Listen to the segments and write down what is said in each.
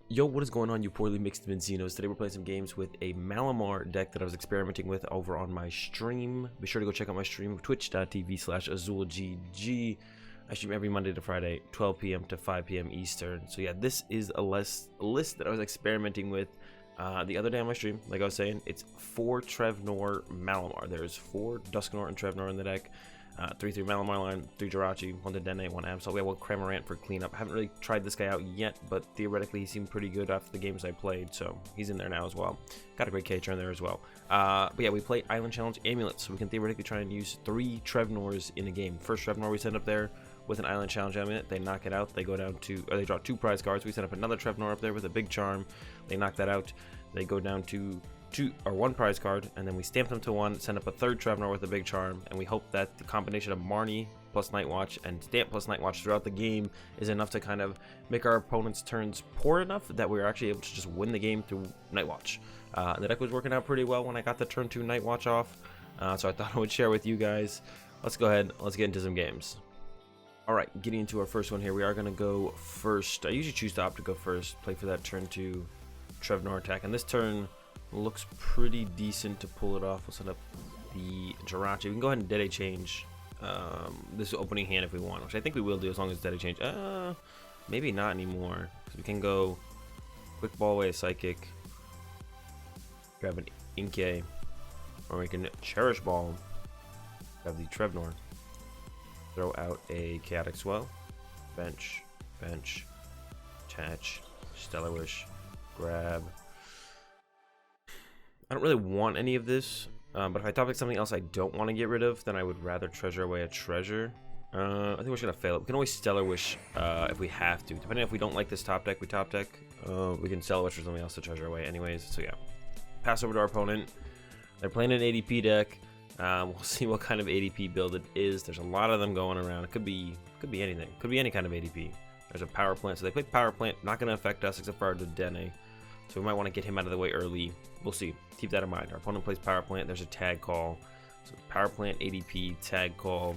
Yo, what is going on, you poorly mixed Vincinos? Today we're playing some games with a Malamar deck that I was experimenting with over on my stream. Be sure to go check out my stream, twitch.tv/AzulGG. I stream every Monday to Friday, 12 p.m. to 5 p.m. Eastern. So yeah, this is a list that I was experimenting with the other day on my stream. Like I was saying, it's 4 Trevnoir Malamar. There's 4 Dusknoir and Trevnoir in the deck. 3-3 Malamar line, 3 Jirachi, 1 Dedenne, 1 Absol. We have 1 Cramorant for cleanup. I haven't really tried this guy out yet, but theoretically he seemed pretty good after the games I played, so he's in there now as well. Got a Great Catcher in there as well. But yeah, we play Island Challenge Amulet, so we can theoretically try and use 3 Trevnoirs in a game. First Trevnoir we send up there with an Island Challenge Amulet. They knock it out. They go down to, or they draw 2 prize cards. We send up another Trevnoir up there with a Big Charm. They knock that out. They go down to 1 prize card, and then we stamp them to 1, send up a 3rd Trevnoir with a Big Charm, and we hope that the combination of Marnie plus Night Watch and Stamp plus Night Watch throughout the game is enough to kind of make our opponent's turns poor enough that we're actually able to just win the game through Night Watch. The deck was working out pretty well when I got the turn 2 Night Watch off, so I thought I would share with you guys. Let's go ahead, let's get into some games. Alright, getting into our first one here, we are going to go first. I usually choose to opt to go first, play for that turn 2 Trevnoir attack, and this turn looks pretty decent to pull it off. We'll set up the Jirachi. We can go ahead and Dedenne change this opening hand if we want, which I think we will do as long as Dedenne change. Maybe not anymore, because we can go quick ball away a Psychic, grab an Inkay, or we can Cherish Ball, grab the Trevnoir, throw out a Chaotic Swell, bench, attach, Stellar Wish, grab. I don't really want any of this, but if I top deck something else I don't want to get rid of, then I would rather treasure away a treasure. I think we're just going to fail it. We can always Stellar Wish if we have to. Depending if we don't like this top deck, we top deck. We can Stellar Wish for something else to treasure away anyways. So yeah, pass over to our opponent. They're playing an ADP deck. We'll see what kind of ADP build it is. There's a lot of them going around. It could be anything. Could be any kind of ADP. There's a Power Plant. So they play Power Plant. Not going to affect us except for our Dedenne. So we might want to get him out of the way early. We'll see. Keep that in mind. Our opponent plays Power Plant. There's a Tag Call. So Power Plant, ADP, Tag Call.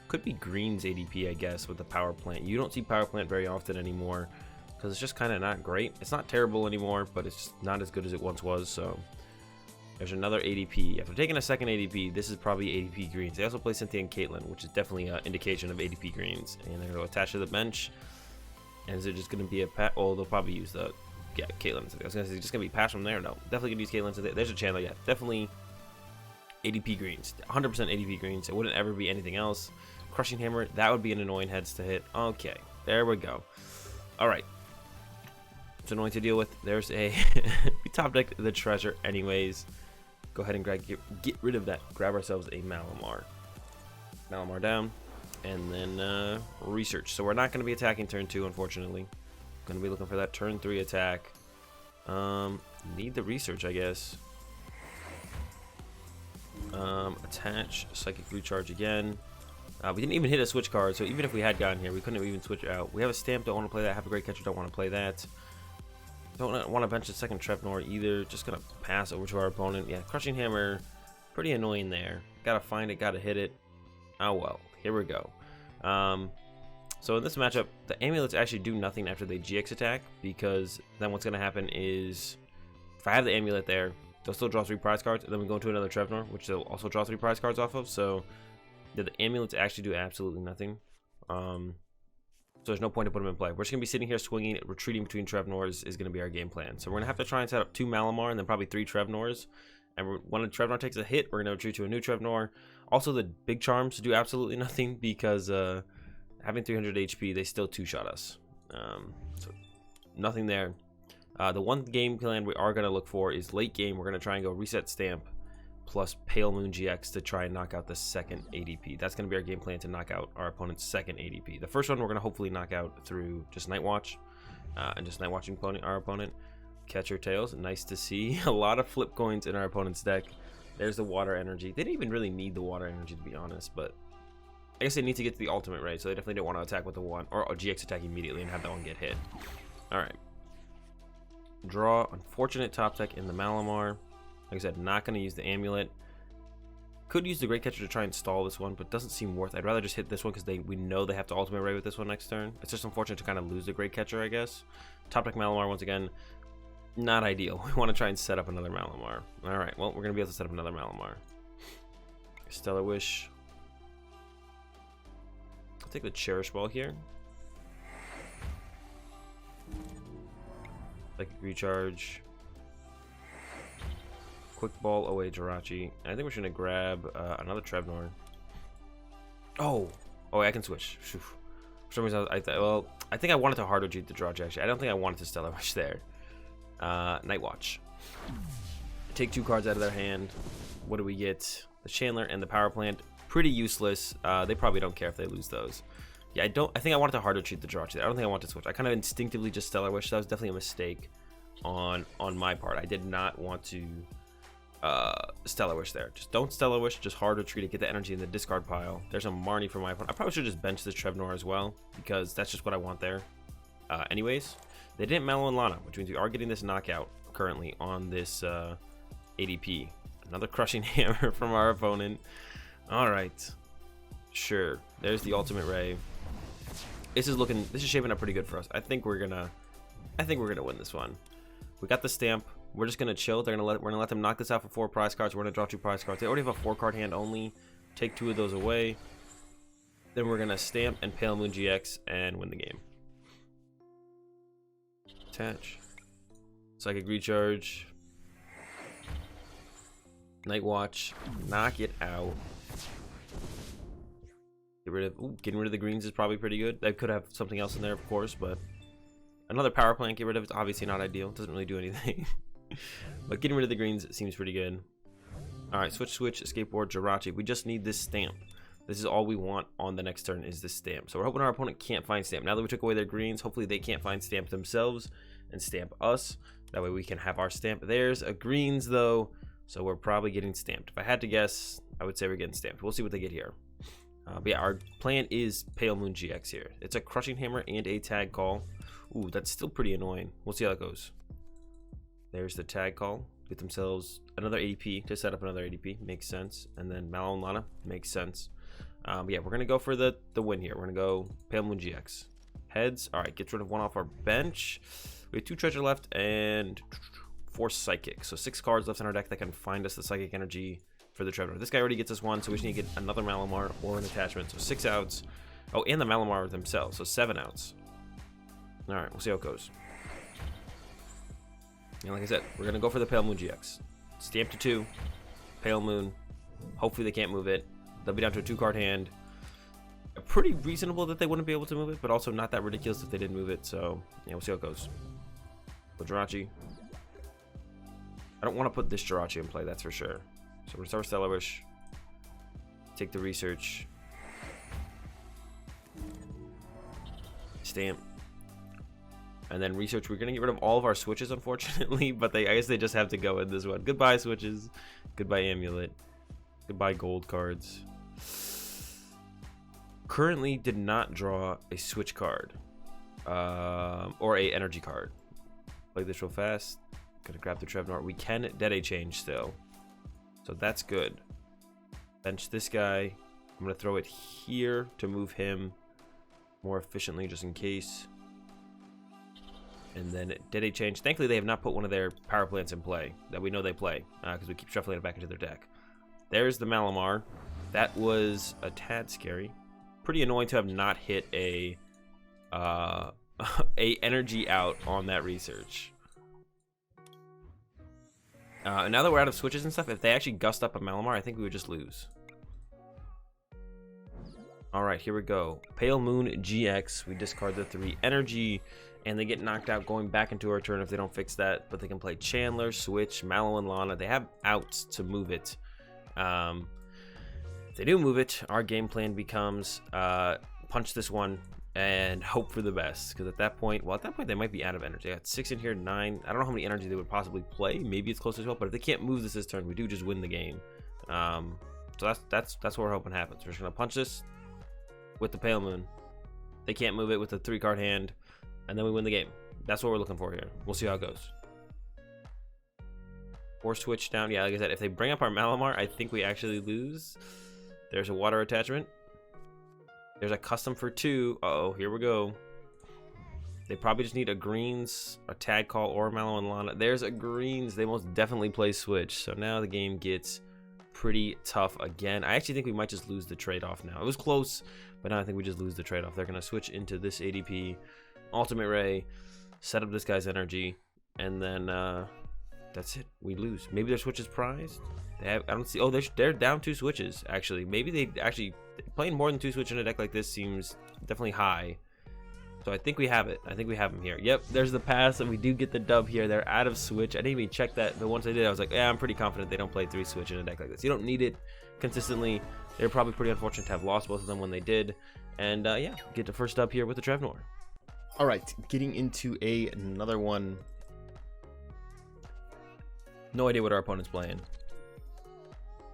Could be Green's ADP, I guess, with the Power Plant. You don't see Power Plant very often anymore because it's just kind of not great. It's not terrible anymore, but it's just not as good as it once was. So there's another ADP. After taking a second ADP, this is probably ADP Greens. They also play Cynthia and Caitlyn, which is definitely an indication of ADP Greens. And they're going to attach to the bench. And is it just going to be a pat? Oh, they'll probably use the... Yeah, Caitlyn. I was gonna say, just gonna be passed from there. No, definitely gonna use Caitlyn. There's a Chandler. Yeah, definitely ADP Greens. 100% ADP Greens. It wouldn't ever be anything else. Crushing Hammer. That would be an annoying heads to hit. Okay, there we go. All right, it's annoying to deal with. There's a we top deck the treasure anyways. Go ahead and get rid of that. Grab ourselves a Malamar. Malamar down, and then research. So we're not gonna be attacking turn 2, unfortunately. Gonna be looking for that turn 3 attack. Need the research, I guess. Attach Psychic Recharge again. We didn't even hit a switch card, so even if we had gotten here, we couldn't have even switched out. We have a Stamp, don't want to play that. Have a Great Catcher, don't want to play that. Don't want to bench a second Trevnoir either. Just gonna pass over to our opponent. Yeah, Crushing Hammer, pretty annoying there. Gotta find it, gotta hit it. Oh well, here we go. So in this matchup, the amulets actually do nothing after they GX attack, because then what's going to happen is, if I have the amulet there, they'll still draw 3 prize cards, and then we go into another Trevnoir, which they'll also draw 3 prize cards off of. So the amulets actually do absolutely nothing. So there's no point to put them in play. We're just going to be sitting here swinging, retreating between Trevnoirs is going to be our game plan. So we're going to have to try and set up 2 Malamar and then probably 3 Trevnoirs. And when a Trevnoir takes a hit, we're going to retreat to a new Trevnoir. Also, the Big Charms do absolutely nothing because... having 300 HP, they still 2-shot us. So nothing there. The one game plan we are going to look for is late game. We're going to try and go Reset Stamp plus Pale Moon GX to try and knock out the second ADP. That's going to be our game plan to knock out our opponent's second ADP. The first one we're going to hopefully knock out through just Night Watch and just Night Watching our opponent. Catcher Tails, nice to see. A lot of flip coins in our opponent's deck. There's the Water Energy. They didn't even really need the Water Energy, to be honest, but I guess they need to get to the ultimate, right? So they definitely don't want to attack with the 1 or a GX attack immediately and have that one get hit. All right. Draw. Unfortunate top deck in the Malamar. Like I said, not going to use the amulet. Could use the Great Catcher to try and stall this one, but doesn't seem worth it. I'd rather just hit this one because we know they have to ultimate ray with this one next turn. It's just unfortunate to kind of lose the Great Catcher, I guess. Top deck Malamar once again, not ideal. We want to try and set up another Malamar. All right, well, we're going to be able to set up another Malamar. Stellar Wish. I'll take the Cherish Ball here. Like recharge. Quick Ball away Jirachi. I think we're just gonna grab another Trevnoir. Oh, I can switch. For some reason, I think I wanted to hard retreat the Jirachi. Actually, I don't think I wanted to Stellar Wish there. Night Watch. Take 2 cards out of their hand. What do we get? The Chandler and the Power Plant. Pretty useless. They probably don't care if they lose those. Yeah, I think I wanted to hard retreat the Jirachi. I don't think I want to switch. I kind of instinctively just Stellar Wish. That was definitely a mistake on my part. I did not want to Stellar Wish there. Just don't Stellar Wish, just hard retreat it, get the energy in the discard pile. There's a Marnie for my opponent. I probably should just bench this Trevnoir as well, because that's just what I want there. Anyways, they didn't Mallow and Lana, which means we are getting this knockout currently on this ADP. Another Crushing Hammer from our opponent. Alright. Sure. There's the Ultimate Ray. This is shaping up pretty good for us. I think we're gonna win this one. We got the stamp. We're just gonna chill. We're gonna let them knock this out for 4 prize cards. We're gonna draw 2 prize cards. They already have a 4-card hand only. Take 2 of those away. Then we're gonna stamp and Pale Moon GX and win the game. Attach. Psychic Recharge. Night Watch. Knock it out. Getting rid of the greens is probably pretty good. They could have something else in there, of course, but another Power Plant, get rid of it's obviously not ideal. It doesn't really do anything. But getting rid of the greens seems pretty good. Alright, switch, Escape Board, Jirachi. We just need this stamp. This is all we want on the next turn is this stamp. So we're hoping our opponent can't find stamp. Now that we took away their greens, hopefully they can't find stamp themselves and stamp us. That way we can have our stamp. There's a greens though, so we're probably getting stamped. If I had to guess, I would say we're getting stamped. We'll see what they get here. But yeah, our plan is Pale Moon GX here. It's a Crushing Hammer and a Tag Call. Ooh, that's still pretty annoying. We'll see how it goes. There's the Tag Call. Get themselves another ADP to set up another ADP. Makes sense. And then Mallow and Lana. Makes sense. But yeah, we're going to go for the win here. We're going to go Pale Moon GX. Heads. Alright, gets rid of 1 off our bench. We have 2 treasure left and 4 psychic. So 6 cards left in our deck that can find us the psychic energy for the Trevnoir. This guy already gets us 1, so we just need to get another Malamar or an attachment. So 6 outs. Oh, and the Malamar themselves. So 7 outs. Alright, we'll see how it goes. And like I said, we're going to go for the Pale Moon GX. Stamp to 2. Pale Moon. Hopefully they can't move it. They'll be down to a 2-card hand. Pretty reasonable that they wouldn't be able to move it, but also not that ridiculous if they didn't move it. So, yeah, we'll see how it goes. Jirachi. I don't want to put this Jirachi in play, that's for sure. So we're going to start with Stellar Wish. Take the research. Stamp. And then research. We're going to get rid of all of our switches, unfortunately. But I guess they just have to go in this one. Goodbye, switches. Goodbye, Amulet. Goodbye, gold cards. Currently did not draw a switch card. Or a energy card. Play this real fast. Gonna grab the Trevnoir. We can Dedenne change still. So that's good. Bench this guy. I'm going to throw it here to move him more efficiently just in case. And then Dedenne change. Thankfully, they have not put one of their power plants in play that we know they play because we keep shuffling it back into their deck. There's the Malamar. That was a tad scary. Pretty annoying to have not hit a energy out on that research. And now that we're out of switches and stuff, if they actually gust up a Malamar, I think we would just lose. Alright, here we go. Pale Moon GX. We discard the 3 energy, and they get knocked out going back into our turn if they don't fix that. But they can play Chandler, Switch, Mallow, and Lana. They have outs to move it. If they do move it, our game plan becomes punch this one and hope for the best, because at that point they might be out of energy. I got 6 in here, 9. I don't know how many energy they would possibly play. Maybe it's close as well, but if they can't move this turn, we do just win the game. So that's what we're hoping happens. We're just gonna punch this with the Pale Moon. They can't move it with the 3-card hand, and then we win the game. That's what we're looking for here. We'll see how it goes. Or switch down. Yeah, like I said, if they bring up our Malamar, I think we actually lose. There's a water attachment. There's a custom for 2. Uh-oh, here we go. They probably just need a greens, a tag call, or a Mallow and Lana. There's a greens. They most definitely play switch. So now the game gets pretty tough again. I actually think we might just lose the trade-off now. It was close, but now I think we just lose the trade-off. They're going to switch into this ADP, Ultimate Ray, set up this guy's energy, and then that's it. We lose. Maybe their switch is prized. They have, I don't see. Oh, they're down 2 switches, actually. Maybe they actually... Playing more than 2 switch in a deck like this seems definitely high. So I think we have it. I think we have them here. Yep, there's the pass, and we do get the dub here. They're out of switch. I didn't even check that, but once I did, I was like, yeah, I'm pretty confident they don't play 3 switch in a deck like this. You don't need it consistently. They're probably pretty unfortunate to have lost both of them when they did. And yeah, get the first dub here with the Trevnoir. All right, getting into another one. No idea what our opponent's playing.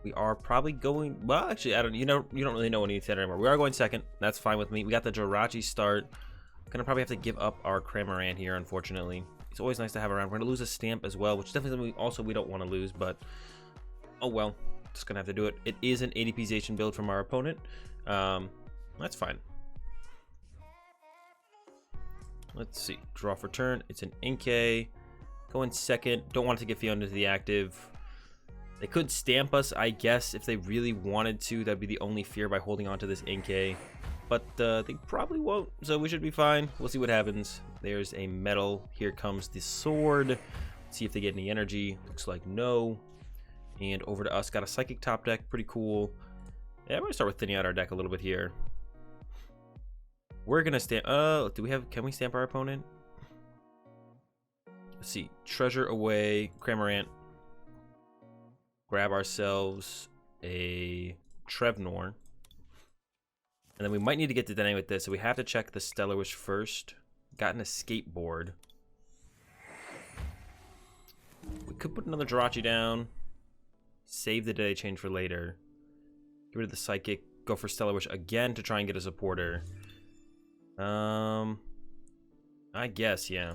We are probably going, well, actually, I don't, you don't really know what he said anymore. We are going second. That's fine with me. We got the Jirachi start. Gonna probably have to give up our Cramorant here, unfortunately. It's always nice to have around. We're gonna lose a stamp as well, which is definitely something we don't want to lose, but oh well. Just gonna have to do it. It is an ADP Zacian build from our opponent. That's fine. Let's see. Draw for turn. It's an Inkay. Going second. Don't want to get Fiona into the active. They could stamp us, I guess, if they really wanted to. That'd be the only fear by holding on to this Inkay. But they probably won't, so we should be fine. We'll see what happens. There's a metal. Here comes the sword. Let's see if they get any energy. Looks like no. And over to us. Got a Psychic top deck. Pretty cool. Yeah, we're going to start with thinning out our deck a little bit here. We're going to stamp... Can we stamp our opponent? Let's see. Treasure away. Cramorant. Grab ourselves a Trevnoir. And then we might need to get to Dedenne with this, so we have to check the Stellar Wish first. Got an Escape Board. We could put another Jirachi down. Save the Dedenne change for later. Get rid of the Psychic. Go for Stellar Wish again to try and get a supporter. I guess, yeah.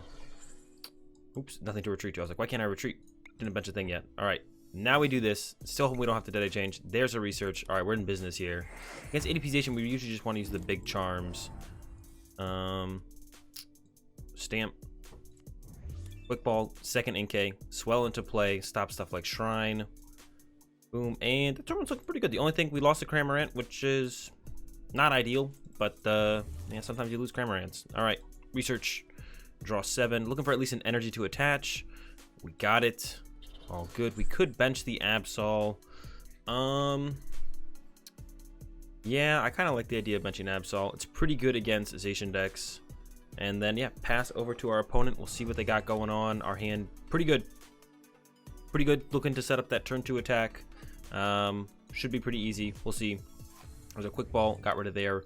Oops, nothing to retreat to. I was like, why can't I retreat? Didn't bench a thing yet. Alright. Now we do this. Still hope we don't have to Dedenne change. There's a research. Alright, we're in business here. Against ADP Zacian, we usually just want to use the Big Charms. Stamp. Quick Ball. Second Inkay. Swell into play. Stop stuff like Shrine. Boom. And the tournament's looking pretty good. The only thing, we lost to Cramorant, which is not ideal. But, yeah, sometimes you lose Cramorants. Alright. Research. Draw 7. Looking for at least an energy to attach. We got it. All good. We could bench the Absol. Yeah, I kind of like the idea of benching Absol. It's pretty good against Zacian decks. And then, yeah, pass over to our opponent. We'll see what they got going on. Our hand, pretty good. Pretty good. Looking to set up that turn 2 attack. Should be pretty easy. We'll see. There's a Quick Ball. Got rid of their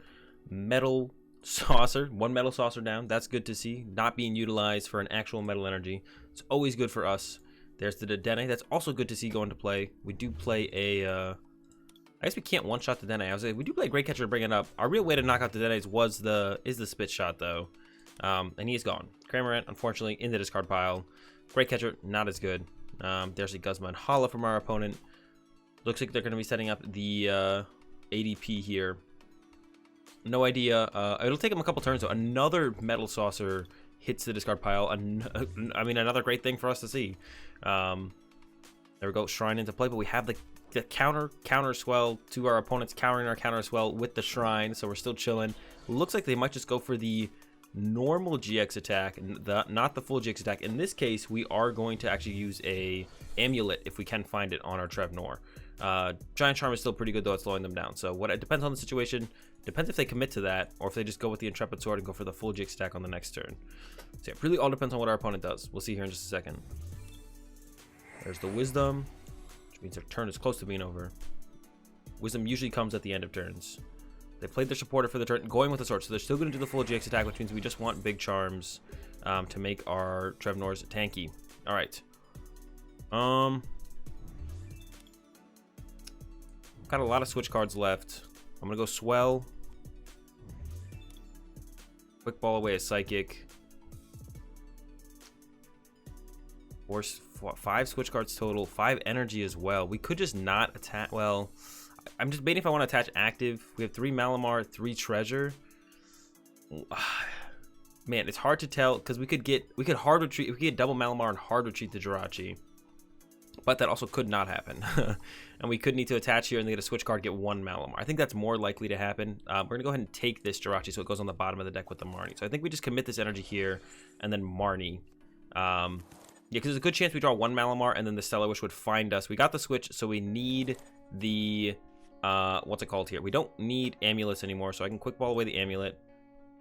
Metal Saucer. 1 Metal Saucer down. That's good to see. Not being utilized for an actual Metal Energy. It's always good for us. There's the Dedenne. That's also good to see go into play. We do play a... I guess we can't one-shot the Dedenne. I was like, we do play Great Catcher to bring it up. Our real way to knock out the Dedenne is the Spit Shot, though. And he is gone. Cramorant, unfortunately, in the discard pile. Great Catcher, not as good. There's a Guzma and Hala from our opponent. Looks like they're going to be setting up the ADP here. No idea. It'll take them a couple turns, though. Another Metal Saucer hits the discard pile. I mean, another great thing for us to see. There we go. Shrine into play, but we have the counter swell to our opponents, countering our counter swell with the Shrine, so we're still chilling. Looks like they might just go for the normal GX attack, not the full GX attack. In this case, we are going to actually use a Amulet if we can find it on our Trevnoir. Giant Charm is still pretty good, though. It's slowing them down. So it depends on the situation. Depends if they commit to that, or if they just go with the Intrepid Sword and go for the full GX attack on the next turn. So it really all depends on what our opponent does. We'll see here in just a second. There's the Wisdom, which means their turn is close to being over. Wisdom usually comes at the end of turns. They played their supporter for the turn, going with the sword, so they're still going to do the full GX attack, which means we just want Big Charms to make our Trevnoirs tanky. All right. Got a lot of switch cards left. I'm gonna go Swell. Quick Ball away a Psychic. 5 switch cards total, 5 energy as well. We could just not attach. Well, I'm just debating if I want to attach active. We have 3 Malamar, 3 treasure. Man, it's hard to tell because we could hard retreat. We could get double Malamar and hard retreat the Jirachi, but that also could not happen. And we could need to attach here and get a switch card, get 1 Malamar. I think that's more likely to happen. We're gonna go ahead and take this Jirachi so it goes on the bottom of the deck with the Marnie. So I think we just commit this energy here and then Marnie. Yeah, because there's a good chance we draw 1 Malamar and then the Stellar Wish would find us. We got the switch, so we need the what's it called here? We don't need amulets anymore, so I can quick ball away the amulet,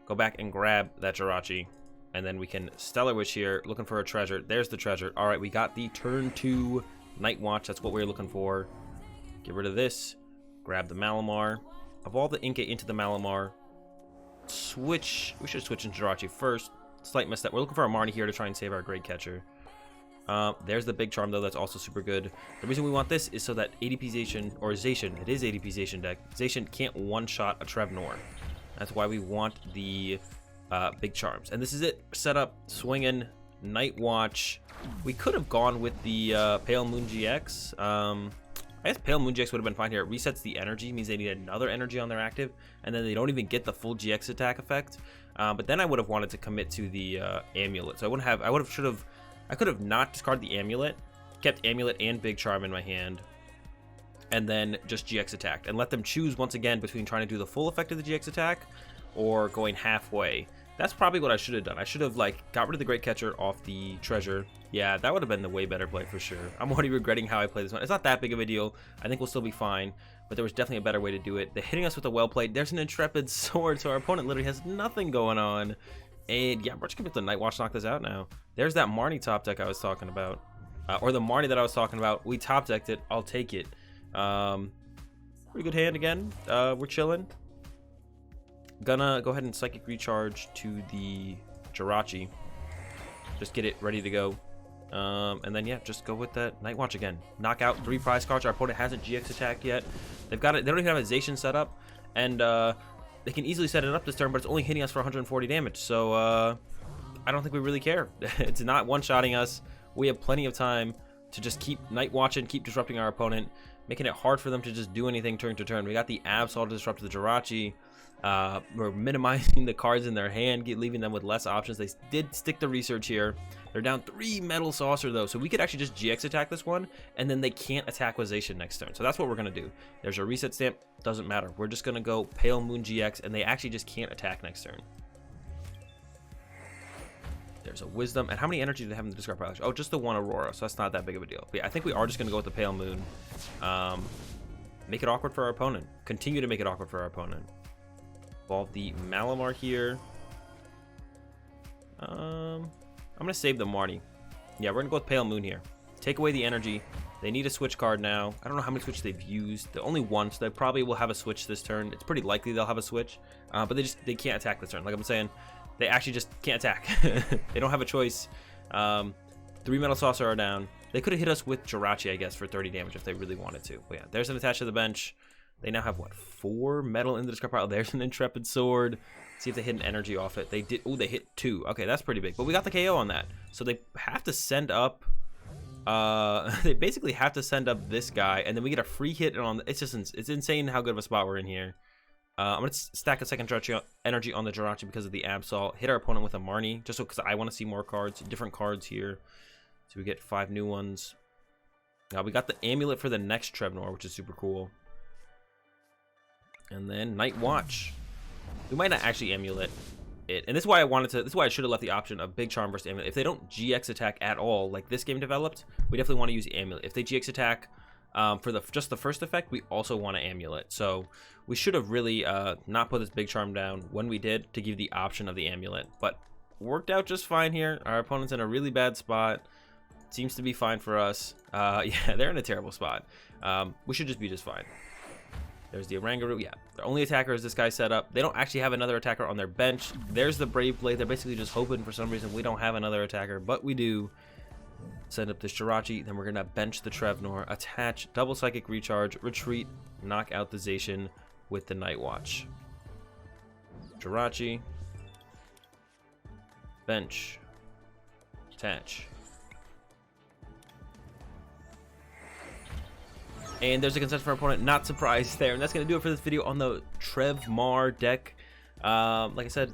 go back and grab that Jirachi, and then we can Stellar Wish here, looking for a treasure. There's the treasure. All right, we got the turn 2 Night Watch. That's what we were looking for. Get rid of this, grab the Malamar, evolve the Inkay into the Malamar, switch. We should switch into Jirachi first. Slight misstep. We're looking for a Marnie here to try and save our Great Catcher. There's the Big Charm, though. That's also super good. The reason we want this is so that ADP Zacian, or Zacian, it is ADP Zacian deck. Zacian can't one-shot a Trevnoir. That's why we want the Big Charms. And this is it. Set up, swinging, Night Watch. We could have gone with the Pale Moon GX. I guess Pale Moon GX would have been fine here. It resets the energy, means they need another energy on their active, and then they don't even get the full GX attack effect. But then I would have wanted to commit to the Amulet. So I could have not discarded the Amulet, kept Amulet and Big Charm in my hand, and then just GX attacked, and let them choose once again between trying to do the full effect of the GX attack or going halfway. That's probably what I should have done. I should have got rid of the Great Catcher off the treasure. Yeah, that would have been the way better play for sure. I'm already regretting how I played this one. It's not that big of a deal. I think we'll still be fine, but there was definitely a better way to do it. They're hitting us with a well played. There's an Intrepid Sword, so our opponent literally has nothing going on. And yeah, we're just gonna get the Night Watch, knock this out now. There's that Marnie top deck I was talking about, or the Marnie that I was talking about. We top decked it. I'll take it. Pretty good hand again. We're chilling. Gonna go ahead and Psychic Recharge to the Jirachi. Just get it ready to go. And then yeah, just go with that Night Watch again. Knock out 3 prize cards. Our opponent hasn't GX attacked yet. They've got it. They don't even have a Zacian set up, and they can easily set it up this turn, but it's only hitting us for 140 damage. So I don't think we really care. It's not one-shotting us. We have plenty of time to just keep Night Watching, keep disrupting our opponent, making it hard for them to just do anything turn to turn. We got the Absol to disrupt the Jirachi. We're minimizing the cards in their hand, leaving them with less options. They did stick to research here. They're down 3 Metal Saucer, though, so we could actually just GX attack this one, and then they can't attack with Zacian next turn. So that's what we're going to do. There's a Reset Stamp. Doesn't matter. We're just going to go Pale Moon GX, and they actually just can't attack next turn. There's a Wisdom. And how many energy do they have in the discard pile? Oh, just the 1 Aurora, so that's not that big of a deal. But yeah, I think we are just going to go with the Pale Moon. Make it awkward for our opponent. Continue to make it awkward for our opponent. Evolve the Malamar here. I'm going to save the Marnie. Yeah, we're going to go with Pale Moon here. Take away the energy. They need a switch card now. I don't know how many switches they've used. The only one, so they probably will have a switch this turn. It's pretty likely they'll have a switch, but they can't attack this turn. Like I'm saying, they actually just can't attack. They don't have a choice. 3 Metal Saucer are down. They could have hit us with Jirachi, I guess, for 30 damage if they really wanted to. But yeah, there's an attach to the bench. They now have, what, 4 metal in the discard pile. There's an Intrepid Sword. See if they hit an energy off it. They did. Oh, they hit 2. Okay, that's pretty big. But we got the KO on that. So they have to send up... they basically have to send up this guy, and then we get a free hit on... It's just... It's insane how good of a spot we're in here. I'm going to stack a second Jirachi energy on the Jirachi because of the Absol. Hit our opponent with a Marnie, just so because I want to see more cards. Different cards here. So we get 5 new ones. Now we got the Amulet for the next Trevnoir, which is super cool. And then Night Watch. We might not actually Amulet it, and this is why I wanted to. This is why I should have left the option of Big Charm versus Amulet. If they don't GX attack at all, like this game developed, we definitely want to use Amulet. If they GX attack for just the first effect, we also want to Amulet. So we should have really not put this Big Charm down when we did to give the option of the Amulet, but worked out just fine here. Our opponent's in a really bad spot. Seems to be fine for us. Yeah, they're in a terrible spot. We should just be just fine. There's the Oranguru. Yeah, the only attacker is this guy set up. They don't actually have another attacker on their bench. There's the Brave Blade. They're basically just hoping for some reason we don't have another attacker, but we do. Send up this Jirachi. Then we're going to bench the Trevnoir, attach, double Psychic Recharge, retreat, knock out the Zacian with the Night Watch. Jirachi. Bench. Attach. And there's a consensus for our opponent. Not surprised there. And that's going to do it for this video on the Trevnoir deck. Like I said,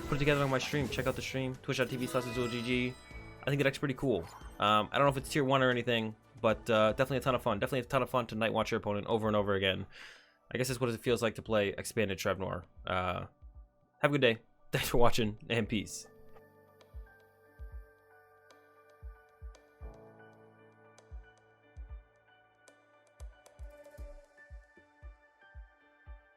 put it together on my stream. Check out the stream. Twitch.tv/AzulGG. I think the deck's pretty cool. I don't know if it's tier 1 or anything, but definitely a ton of fun. Definitely a ton of fun to night watch your opponent over and over again. I guess that's what it feels like to play expanded Trevnoir. Have a good day. Thanks for watching, and peace.